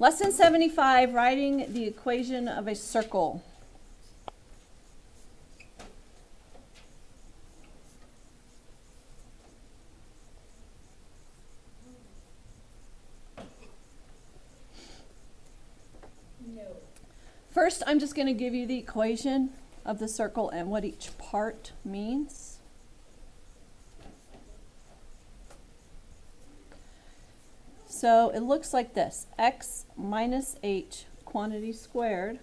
Lesson 75, writing the equation of a circle. No. First, I'm just going to give you the equation of the circle and what each part means. So it looks like this: x minus h quantity squared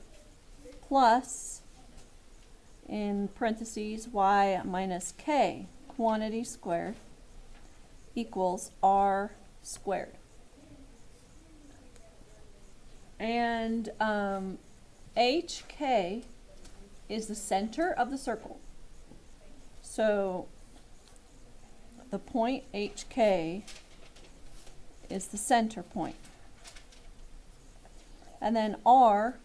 plus, in parentheses, y minus k quantity squared equals r squared. And hk is the center of the circle. So the point hk is the center point. And then r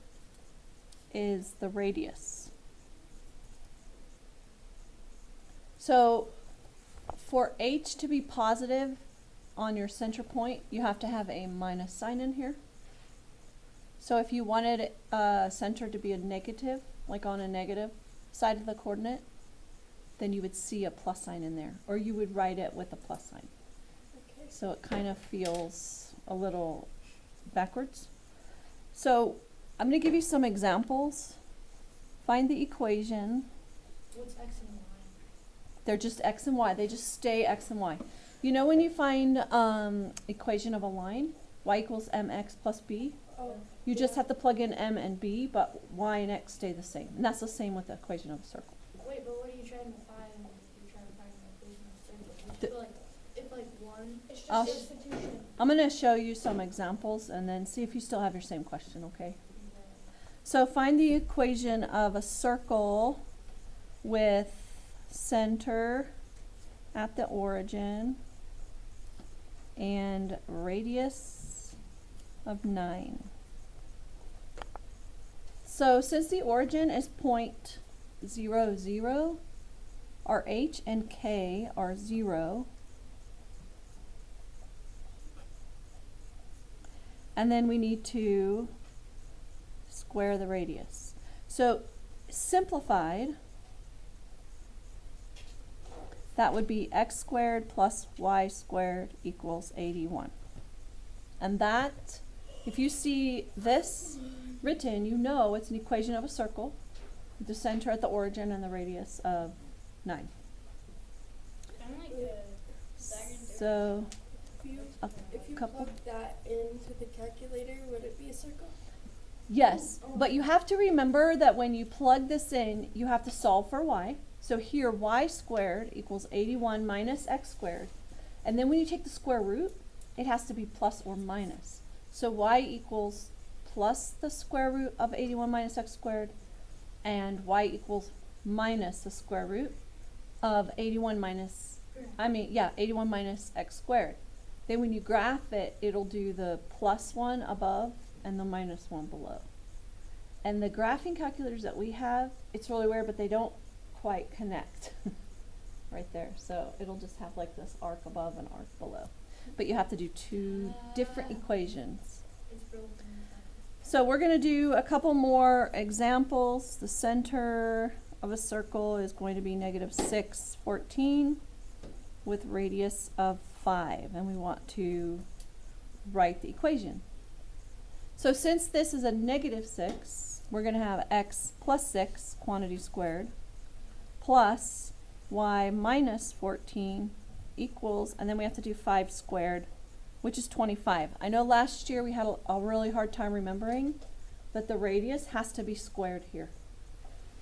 is the radius. So for h to be positive on your center point, you have to have a minus sign in here. So if you wanted center to be a negative, like on a negative side of the coordinate, then you would see a plus sign in there, or you would write it with a plus sign. Okay. So it kind of feels a little backwards. So I'm going to give you some examples. Find the equation. What's x and y? They're just x and y. They just stay x and y. You know when you find equation of a line, y equals mx plus b? Oh. You just have to plug in m and b, but y and x stay the same. And that's the same with the equation of a circle. Wait, but what are you trying to find when you're trying to find the equation of circle? The- So like, if like one, it's just I'll substitution. I'm going to show you some examples and then see if you still have your same question, okay? So find the equation of a circle with center at the origin and radius of 9. So since the origin is 0.00, our h and k are 0. And then we need to square the radius. So simplified, that would be x squared plus y squared equals 81. And that, if you see this written, you know it's an equation of a circle with the center at the origin and the radius of 9. Kind of like a So If you couple. plug that into the calculator, would it be a circle? yes, but you have to remember that when you plug this in, you have to solve for y. So here, y squared equals 81 minus x squared. And then when you take the square root, it has to be plus or minus. So y equals plus the square root of 81 minus x squared, and y equals minus the square root of 81 minus, 81 minus x squared. Then when you graph it, it'll do the plus one above and the minus one below. And the graphing calculators that we have, it's really weird, but they don't quite connect right there. So it'll just have like this arc above and arc below. But you have to do two different equations. It's broken. So we're going to do a couple more examples. The center of a circle is going to be negative 6, 14 with radius of 5. And we want to write the equation. So since this is a negative 6, we're going to have x plus 6 quantity squared plus y minus 14 equals, and then we have to do 5 squared, which is 25. I know last year we had a really hard time remembering, but the radius has to be squared here.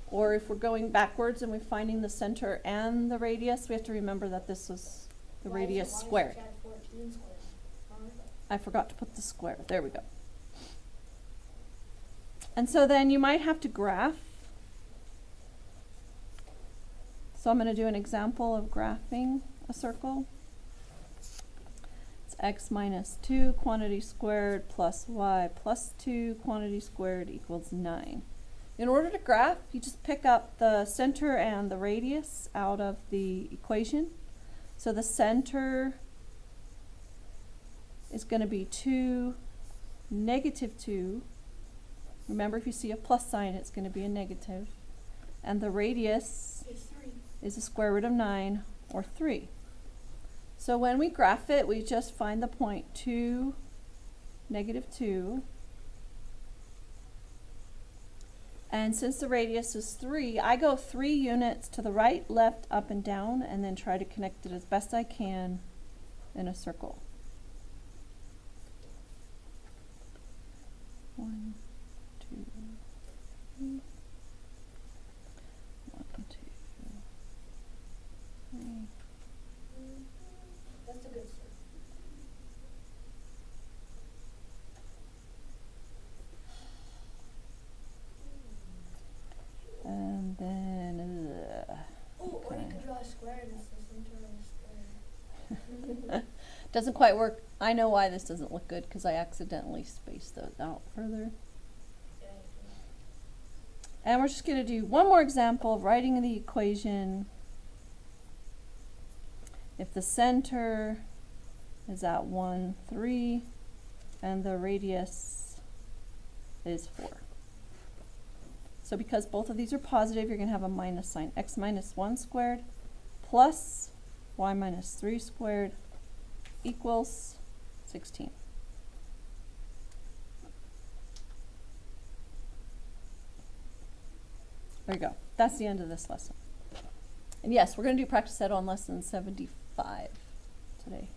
Or if we're going backwards and we're finding the center and the radius, we have to remember that this was the radius squared. 14 squared? I forgot to put the square. There we go. And so then you might have to graph. So I'm going to do an example of graphing a circle. It's x minus 2 quantity squared plus y plus 2 quantity squared equals 9. In order to graph, you just pick up the center and the radius out of the equation. So the center is going to be 2, negative 2. Remember, if you see a plus sign, it's going to be a negative. And the radius It's 3. is the square root of 9, or 3. So when we graph it, we just find the point 2, negative 2. And since the radius is 3, I go 3 units to the right, left, up, and down, and then try to connect it as best I can in a circle. 1, 2, 3. 1, 2, 3. That's a good start. And then, Oh, or you Okay. could draw a square and it's the center of a square. doesn't quite work. I know why this doesn't look good, because I accidentally spaced those out further. Yeah, And we're just going to do one more example of writing the equation. If the center is at 1, 3, and the radius is 4. So because both of these are positive, you're going to have a minus sign. X minus 1 squared plus y minus 3 squared equals 16. There you go. That's the end of this lesson. And yes, we're going to do practice set on lesson 75 today.